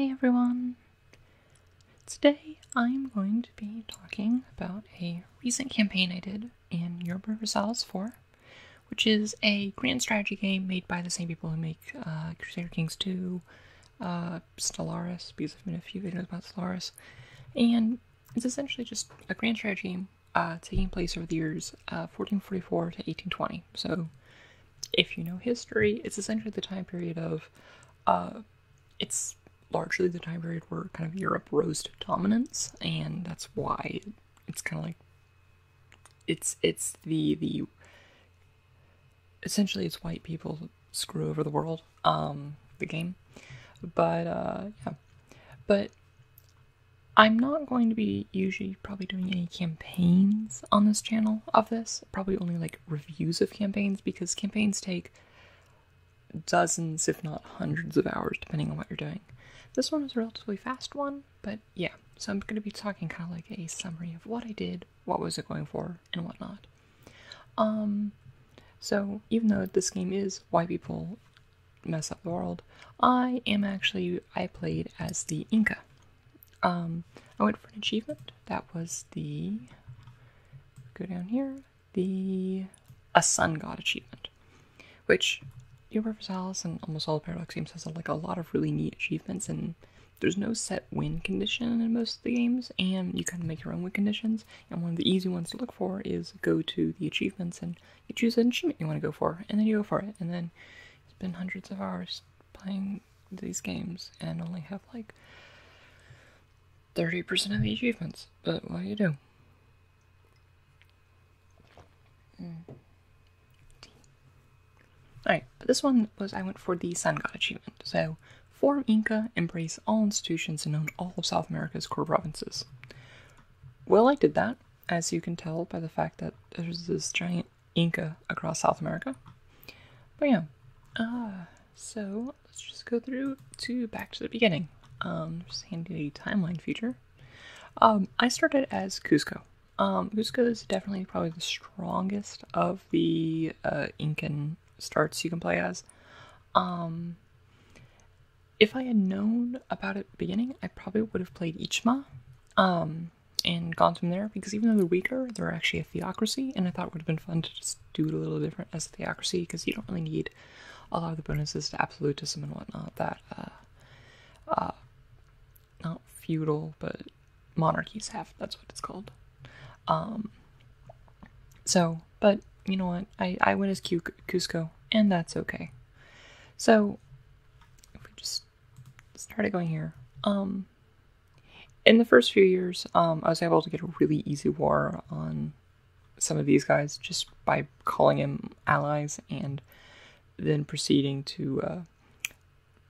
Hey everyone! Today I'm going to be talking about a recent campaign I did in Eroupa Universalis IV, which is a grand strategy game made by the same people who make Crusader Kings 2, Stellaris, because I've made a few videos about Stellaris, and it's essentially just a grand strategy game taking place over the years 1444 to 1820. So, if you know history, it's essentially the time period of, it's largely the time period where kind of Europe rose to dominance, and that's why it's kind of like, it's the essentially it's white people screw over the world, the game, but, yeah, but I'm not going to be usually probably doing any campaigns on this channel of this, probably only like reviews of campaigns, because campaigns take dozens, if not hundreds of hours, depending on what you're doing. This one was a relatively fast one, but yeah, so I'm going to be talking kind of like a summary of what I did, what was it going for, and whatnot. So even though this game is why people mess up the world, I played as the Inca. I went for an achievement. That was go down here, a sun god achievement, which Universalis and almost all the Paradox games has like a lot of really neat achievements, and there's no set win condition in most of the games, and you kind of make your own win conditions, and one of the easy ones to look for is go to the achievements and you choose an achievement you want to go for, and then you go for it, and then you spend hundreds of hours playing these games and only have like 30% of the achievements, but what do you do? Alright, but this one was, I went for the Sun God achievement. So, form Inca, embrace all institutions, and own all of South America's core provinces. Well, I did that, as you can tell by the fact that there's this giant Inca across South America. But yeah, so let's just go through back to the beginning. Just handy timeline feature. I started as Cusco. Cusco is definitely probably the strongest of the Incan starts you can play as. If I had known about it at the beginning, I probably would have played Ichma, and gone from there, because even though they're weaker, they're actually a theocracy, and I thought it would have been fun to just do it a little different as a theocracy, because you don't really need a lot of the bonuses to absolutism and whatnot that, not feudal, but monarchies have. That's what it's called. But you know what? I went as Cusco, and that's okay. So, if we just started going here, in the first few years, I was able to get a really easy war on some of these guys just by calling in allies and then proceeding to,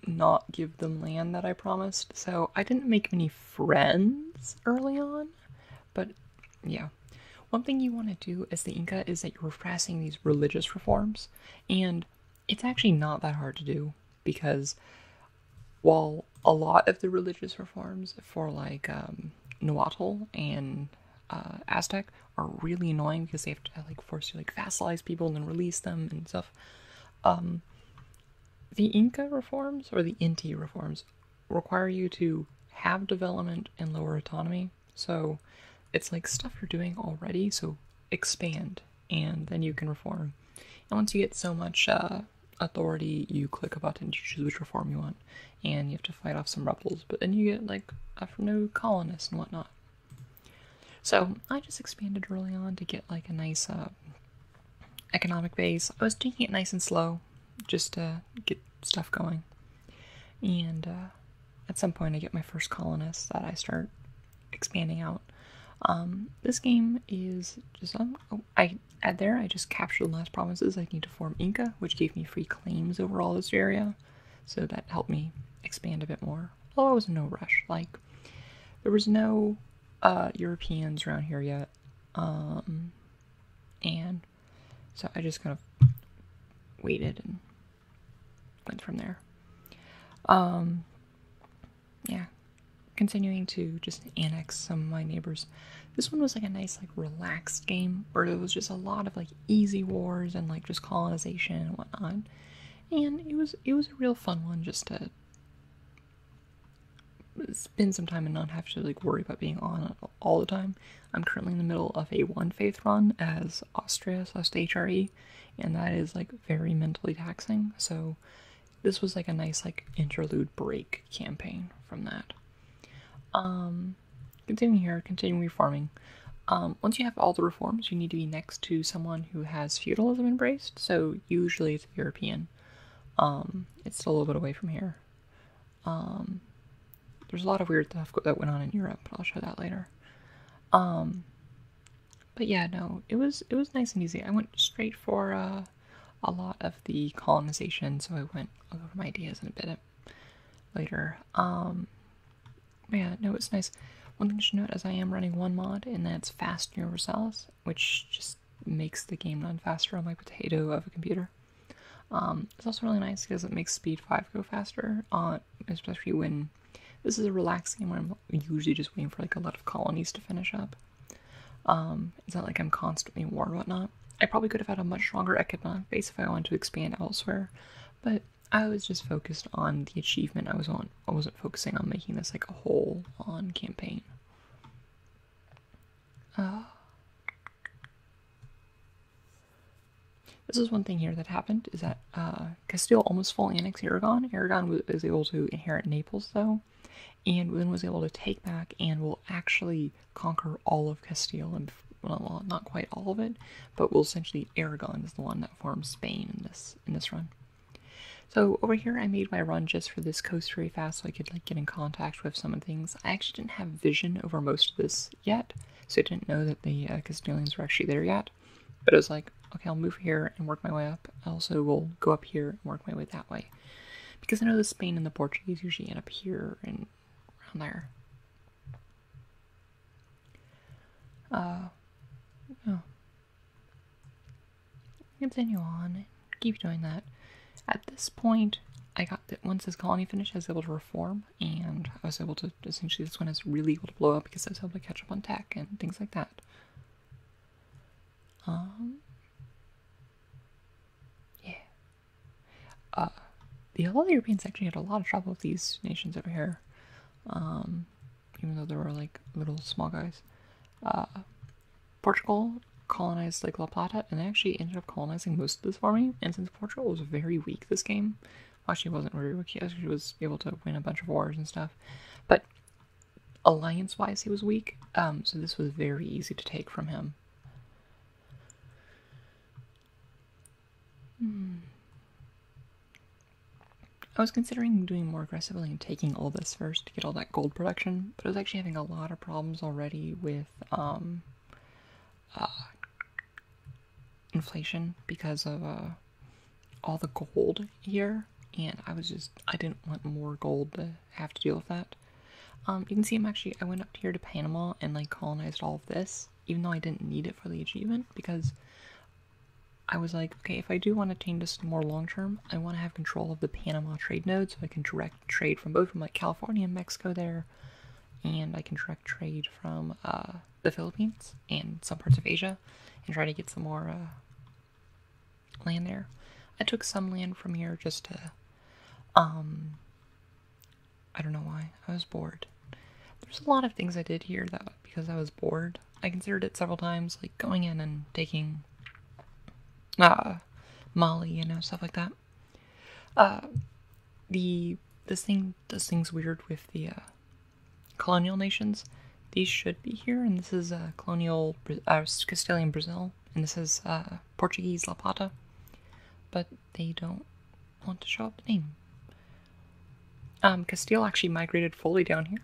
not give them land that I promised. So I didn't make many friends early on, but yeah. One thing you want to do as the Inca is that you're repressing these religious reforms, and it's actually not that hard to do, because while a lot of the religious reforms for like Nahuatl and Aztec are really annoying because they have to like force you to like vassalize people and then release them and stuff, the Inca reforms, or the Inti reforms, require you to have development and lower autonomy. So it's like stuff you're doing already, so expand, and then you can reform. And once you get so much authority, you click a button to choose which reform you want, and you have to fight off some rebels, but then you get like new colonists and whatnot. So I just expanded early on to get like a nice economic base. I was taking it nice and slow, just to get stuff going, and at some point I get my first colonists that I start expanding out. This game is just, I just captured the last provinces. I need to form Inca, which gave me free claims over all this area, so that helped me expand a bit more. Although I was in no rush, like, there was no Europeans around here yet, and so I just kind of waited and went from there. Yeah. Continuing to just annex some of my neighbors. This one was like a nice, like, relaxed game where it was just a lot of like easy wars and like just colonization and whatnot. And it was a real fun one just to spend some time and not have to like worry about being on it all the time. I'm currently in the middle of a one faith run as Austria/HRE, and that is like very mentally taxing. So this was like a nice like interlude break campaign from that. Continuing here, continuing reforming. Once you have all the reforms, you need to be next to someone who has feudalism embraced. So usually it's European. It's still a little bit away from here. There's a lot of weird stuff that went on in Europe, but I'll show that later. But yeah, no, it was nice and easy. I went straight for a lot of the colonization, so I'll go over my ideas in a bit later. Yeah, no, it's nice. One thing you should note is I am running one mod, and that's Fast Universalis, which just makes the game run faster on my potato of a computer. It's also really nice because it makes Speed 5 go faster, especially when this is a relaxed game where I'm usually just waiting for like a lot of colonies to finish up. It's not like I'm constantly in war and whatnot. I probably could have had a much stronger economic base if I wanted to expand elsewhere, but I was just focused on the achievement I was on. I wasn't focusing on making this like a whole-on campaign. This is one thing here that happened, is that Castile almost fully annexed Aragon. Aragon was able to inherit Naples, though, and then was able to take back and will actually conquer all of Castile, and well, not quite all of it, but will essentially, Aragon is the one that forms Spain in this run. So over here I made my run just for this coast very fast so I could like get in contact with some of the things. I actually didn't have vision over most of this yet, so I didn't know that the Castilians were actually there yet. But it was like, okay, I'll move here and work my way up. I also will go up here and work my way that way. Because I know the Spain and the Portuguese usually end up here and around there. Continue on and keep doing that. At this point, I got that once this colony finished, I was able to reform, and I was able to, essentially, this one is really able to blow up because I was able to catch up on tech and things like that. Yeah. The other Europeans actually had a lot of trouble with these nations over here, even though they were like little small guys. Portugal colonized like La Plata, and they actually ended up colonizing most of this for me. And since Portugal was very weak this game, well, actually it wasn't very weak, he was able to win a bunch of wars and stuff, but alliance-wise he was weak, so this was very easy to take from him. I was considering doing more aggressively and taking all this first to get all that gold production, but I was actually having a lot of problems already with inflation because of all the gold here, and I didn't want more gold to have to deal with that. You can see I went up here to Panama and like colonized all of this, even though I didn't need it for the achievement, because I was like, okay, if I do want to change this more long term, I want to have control of the Panama trade node, so I can direct trade from both from like California and Mexico there, and I can direct trade from the Philippines and some parts of Asia, and try to get some more land there. I took some land from here just to, I don't know why, I was bored. There's a lot of things I did here that, because I was bored, I considered it several times, like going in and taking Mali, you know, stuff like that. This thing does things weird with the colonial nations. These should be here, and this is colonial Castilian Brazil, and this is Portuguese La Plata, but they don't want to show up the name. Castile actually migrated fully down here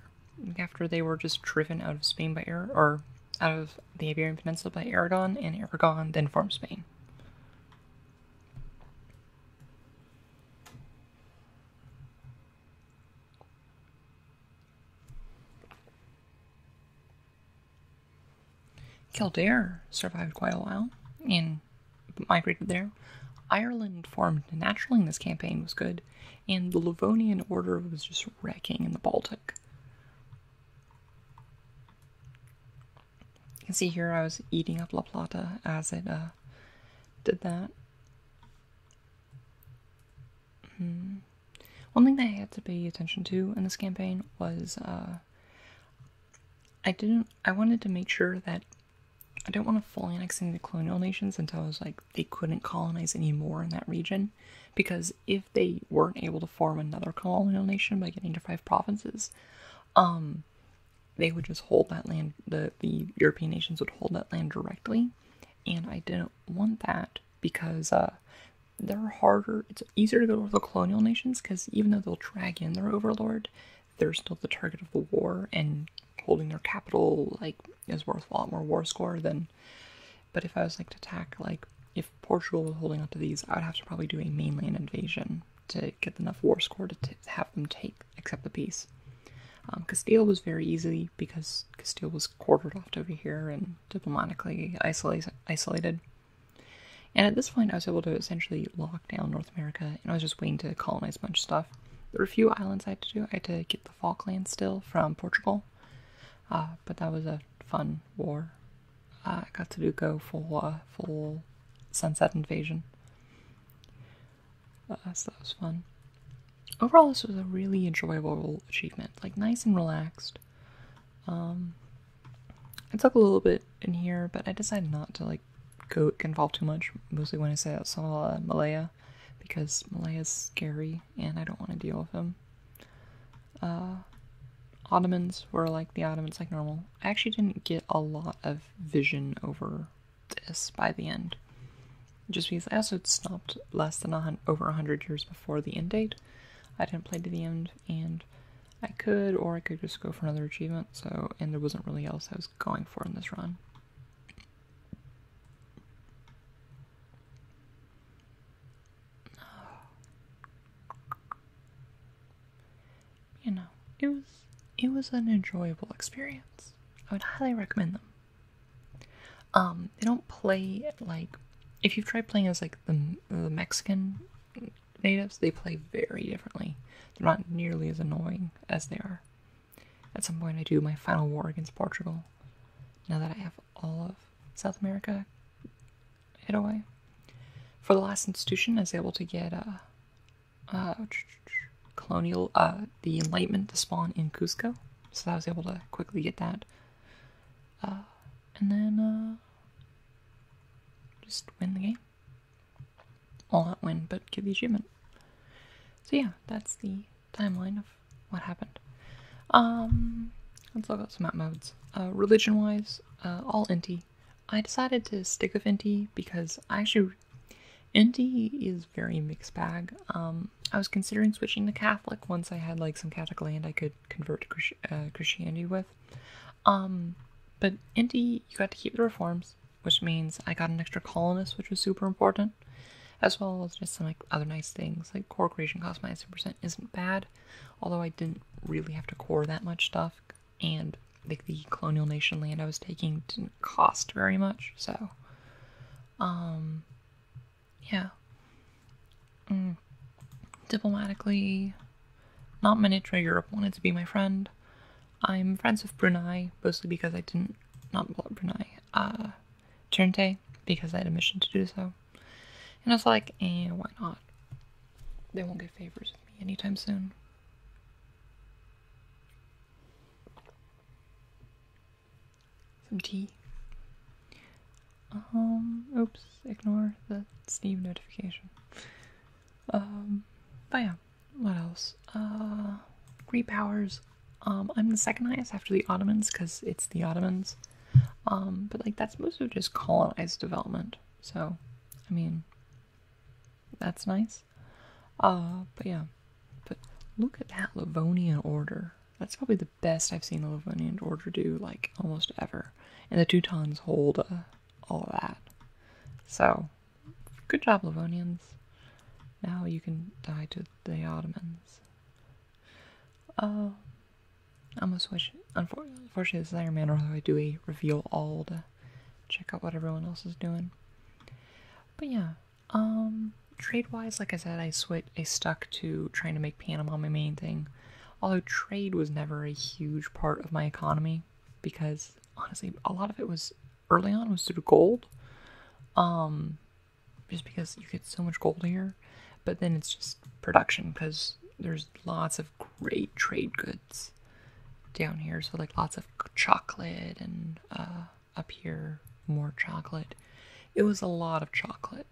after they were just driven out of Spain by out of the Iberian Peninsula by Aragon, and Aragon then formed Spain. Kildare survived quite a while and migrated there. Ireland formed naturally in this campaign, was good, and the Livonian Order was just wrecking in the Baltic. You can see here I was eating up La Plata as it did that. One One thing that I had to pay attention to in this campaign was I wanted to make sure that I didn't want to fully annex any of the colonial nations until I was like, they couldn't colonize anymore in that region. Because if they weren't able to form another colonial nation by getting to 5 provinces, they would just hold that land, the European nations would hold that land directly. And I didn't want that because they're harder, it's easier to go with the colonial nations because even though they'll drag in their overlord, they're still the target of the war, and holding their capital like is worth a lot more war score than. But if I was like to attack, like if Portugal was holding on to these, I would have to probably do a mainland invasion to get enough war score to have them accept the peace. Castile was very easy because Castile was quartered off over here and diplomatically isolated. And at this point, I was able to essentially lock down North America, and I was just waiting to colonize a bunch of stuff. There were a few islands I had to do. I had to get the Falklands still from Portugal, but that was a fun war. I got to go full sunset invasion, so that was fun. Overall, this was a really enjoyable achievement, like nice and relaxed. It took a little bit in here, but I decided not to like get involved too much, mostly when I saw Malaya, because Malaya's scary and I don't want to deal with him. Ottomans were like the Ottomans like normal. I actually didn't get a lot of vision over this by the end, just because I also stopped less than over 100 years before the end date. I didn't play to the end, and I could just go for another achievement, and there wasn't really else I was going for in this run. You know, it was an enjoyable experience. I would highly recommend them. They don't play like, if you've tried playing as like the Mexican natives, they play very differently. They're not nearly as annoying as they are. At some point I do my final war against Portugal, now that I have all of South America hit away. For the last institution, I was able to get colonial, the Enlightenment to spawn in Cusco, so I was able to quickly get that. And then just win the game. Well, not win, but get the achievement. So yeah, that's the timeline of what happened. Let's look at some map modes. Religion-wise, all Inti. I decided to stick with Inti because Inti is very mixed bag. I was considering switching to Catholic once I had like some Catholic land I could convert to Christianity with. But Inti, you got to keep the reforms, which means I got an extra colonist, which was super important, as well as just some like other nice things, like core creation cost minus 10% isn't bad, although I didn't really have to core that much stuff, and like the colonial nation land I was taking didn't cost very much, so yeah. Diplomatically, not miniature Europe wanted to be my friend. I'm friends with Brunei, mostly because I didn't, not Brunei, Trinite, because I had a mission to do so. And I was like, why not? They won't get favors with me anytime soon. Some tea. Oops, ignore the Steam notification. But yeah, what else? Great powers. I'm the second highest after the Ottomans, because it's the Ottomans. But like, that's mostly just colonized development, so, I mean, that's nice. But yeah. But look at that Livonian order. That's probably the best I've seen the Livonian order do, like, almost ever. And the Teutons hold all of that. So, good job, Livonians. Now you can die to the Ottomans. I'm gonna switch. Unfortunately, this is Iron Man, although I do a reveal all to check out what everyone else is doing. But yeah, trade-wise, like I said, I stuck to trying to make Panama my main thing. Although trade was never a huge part of my economy, because honestly, a lot of it was early on was through gold. Just because you get so much gold here, but then it's just production, because there's lots of great trade goods down here. So like lots of chocolate and up here more chocolate. It was a lot of chocolate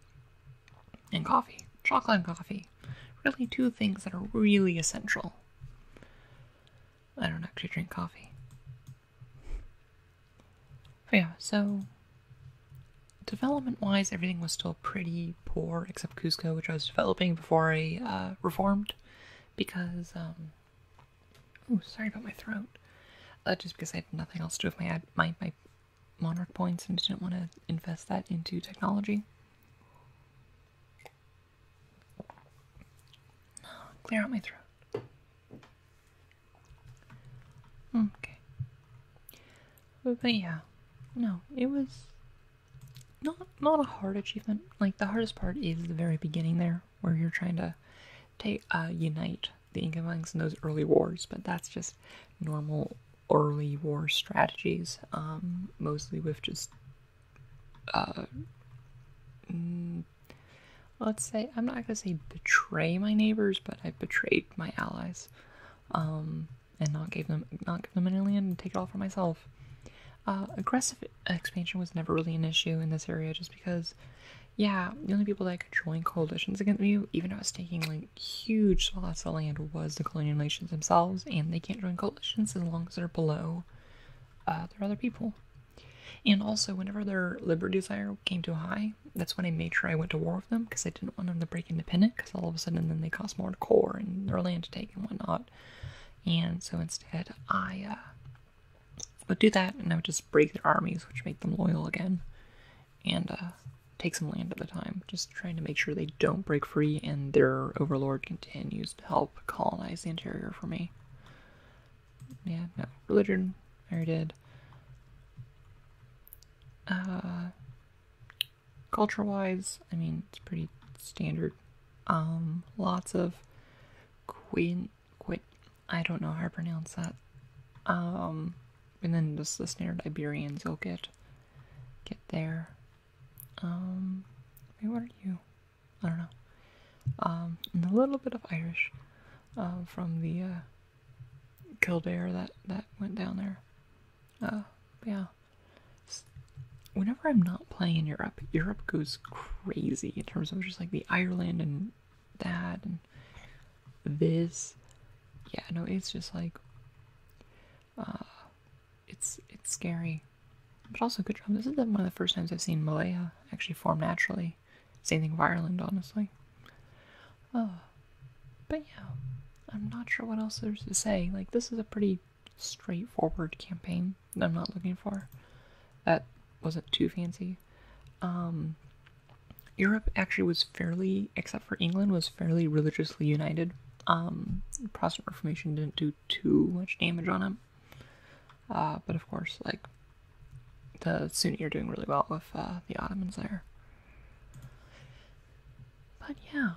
and coffee. Chocolate and coffee. Really two things that are really essential. I don't actually drink coffee. But yeah, so development-wise, everything was still pretty poor, except Cusco, which I was developing before I reformed, because, oh, sorry about my throat. Just because I had nothing else to do with my monarch points and didn't want to invest that into technology. Clear out my throat. Okay. But yeah, no, it was not a hard achievement. Like, the hardest part is the very beginning there, where you're trying to unite the Inca in those early wars, but that's just normal early war strategies, mostly with just, let's say, I'm not gonna say betray my neighbors, but I betrayed my allies, and not give them any land and take it all for myself. Aggressive expansion was never really an issue in this area, just because, yeah, the only people that could join coalitions against me, even if I was taking like huge swaths of land, was the colonial nations themselves, and they can't join coalitions as long as they're below their other people. And also, whenever their liberty desire came too high, that's when I made sure I went to war with them, because I didn't want them to break independent, because all of a sudden then they cost more to core and their land to take and whatnot. And so instead, I would do that, and I would just break their armies, which made them loyal again, and take some land at a time, just trying to make sure they don't break free and their overlord continues to help colonize the interior for me. Yeah, no. Religion, I already did. Culture-wise, I mean, it's pretty standard. Lots of I don't know how to pronounce that. And then just the standard Iberians you'll get there. Wait, what are you? I don't know. And a little bit of Irish, from the, Kildare that went down there. But yeah. Whenever I'm not playing in Europe goes crazy in terms of just like the Ireland and that and this. Yeah, no, it's just like, it's scary, but also good job. This is one of the first times I've seen Malaya actually form naturally. Same thing with Ireland, honestly. But yeah, I'm not sure what else there's to say. Like, this is a pretty straightforward campaign that I'm not looking for. That wasn't too fancy. Europe actually was fairly, except for England, was fairly religiously united. Protestant Reformation didn't do too much damage on him. But of course, like, the Sunni are doing really well with the Ottomans there. But yeah.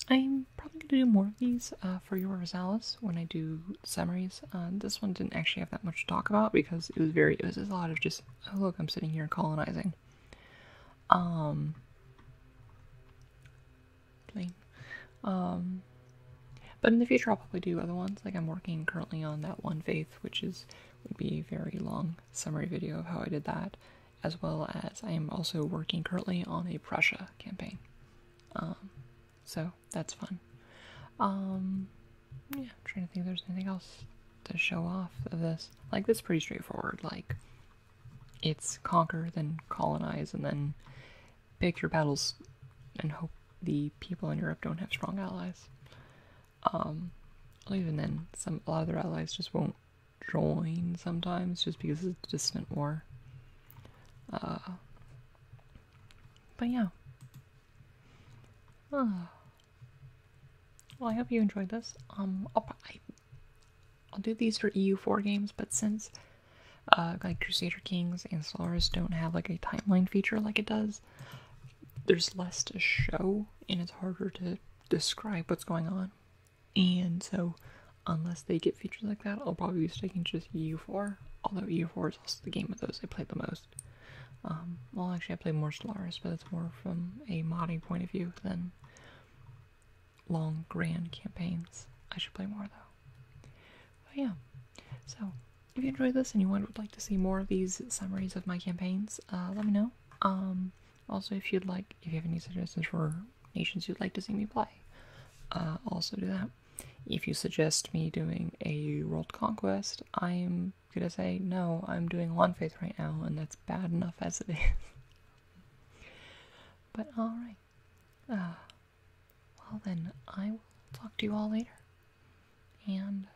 I'm probably going to do more of these for Eroupa Universalis when I do summaries. This one didn't actually have that much to talk about because it was a lot of just, oh look, I'm sitting here colonizing. But in the future I'll probably do other ones. Like, I'm working currently on that one faith, which would be a very long summary video of how I did that, as well as I am also working currently on a Prussia campaign. So that's fun. Yeah, I'm trying to think if there's anything else to show off of this. Like, this is pretty straightforward. Like, it's conquer, then colonize, and then pick your battles and hope the people in Europe don't have strong allies. Even then, a lot of their allies just won't join sometimes, just because it's a distant war. But yeah. Well, I hope you enjoyed this. I'll do these for EU4 games, but since like Crusader Kings and Solaris don't have like a timeline feature like it does, there's less to show, and it's harder to describe what's going on. And so, unless they get features like that, I'll probably be sticking to just EU4. Although EU4 is also the game of those I played the most. Well, actually, I played more Solaris, but it's more from a modding point of view than long, grand campaigns. I should play more though. But yeah, so if you enjoyed this and you would like to see more of these summaries of my campaigns, let me know. Also, if you have any suggestions for nations you'd like to see me play, also do that. If you suggest me doing a world conquest, I'm gonna say no. I'm doing One Faith right now, and that's bad enough as it is. But alright. Well then, I will talk to you all later. And